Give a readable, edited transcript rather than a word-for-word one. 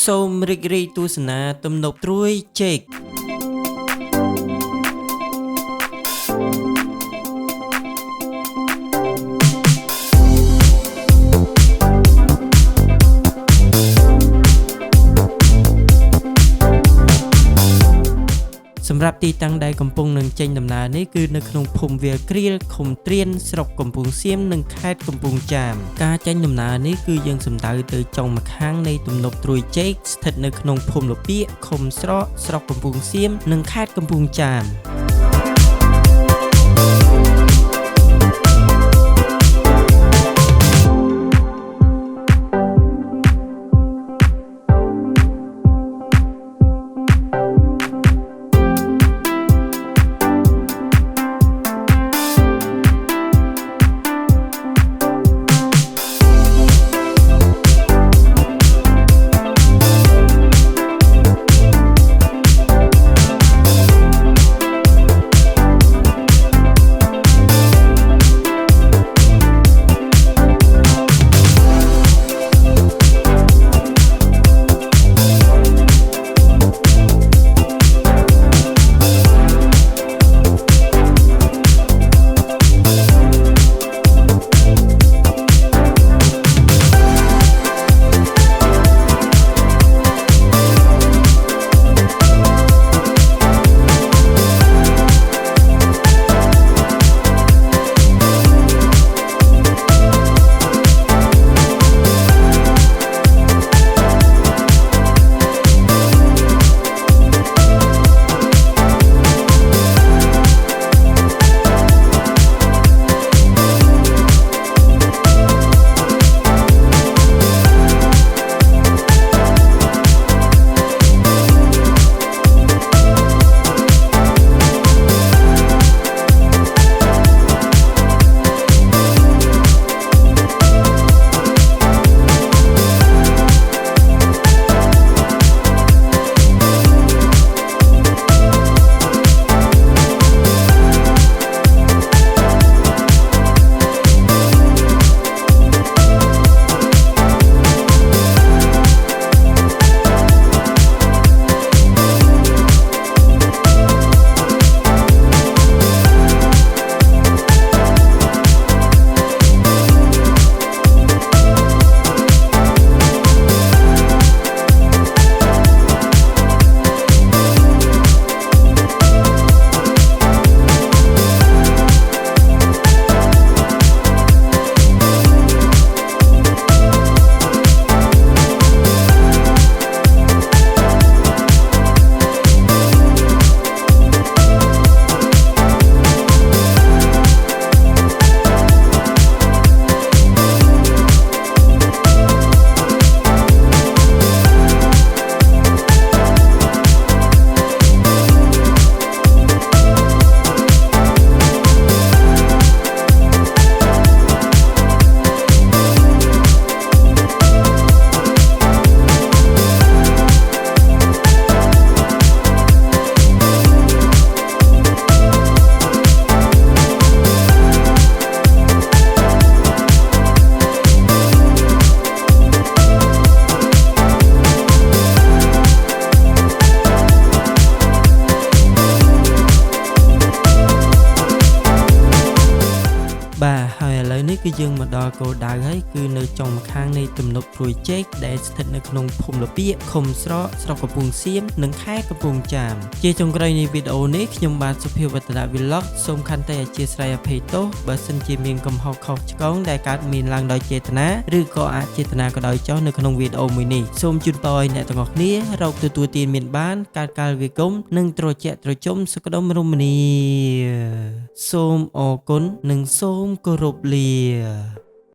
សូមរីករាយទស្សនាទំនប់ត្រួយចេកសម្រាប់ទីតាំងដែលកំពុងនឹងចេញដំណើរនេះគឺនៅក្នុងភូមិវាលក្រៀលឃុំត្រៀនស្រុកកំពង់សៀមនិងខេត្តកំពង់ចាមការចេញដំណើរនេះគឺយើងសំដៅទៅចុងម្ខាងនៃទំនប់ត្រួយចេកស្ថិតនៅក្នុងភូមិលពាកឃុំស្រកស្រុកកំពង់សៀមនិងខេត្តកំពង់ចាមហើយឥឡូវនេះគឺយើងមកដល់គោលដៅហើយគឺនៅចុងម្ខាងនៃទំនប់ត្រួយចេកដែលស្ថិតនៅក្នុងភូមិលពាកឃុំស្រកស្រុកកំពង់សៀមនិងខេត្តកំពង់ចាមជាចុងក្រោយនៃវីដេអូនេះខ្ញុំបាទសុភាវឌ្ឍនៈ Vlog សូមខន្តីអធ្យាស្រ័យអភ័យទោសបើសិនជាមានកំហុសខុសឆ្គងដែលកើតមានឡើងដោយចេតនាឬក៏អចេតនាក៏ដោយចុះនៅក្នុងវីដេអូមួយនេះសូមជូនពរឲ្យអ្នកទាំងអស់គ្នារកទទួលទានមានបានកើតកាលវាគមន៍និងត្រជាក់ត្រជុំសុខដុមរមនាសូមអរគុណនិងសូមគោរពលា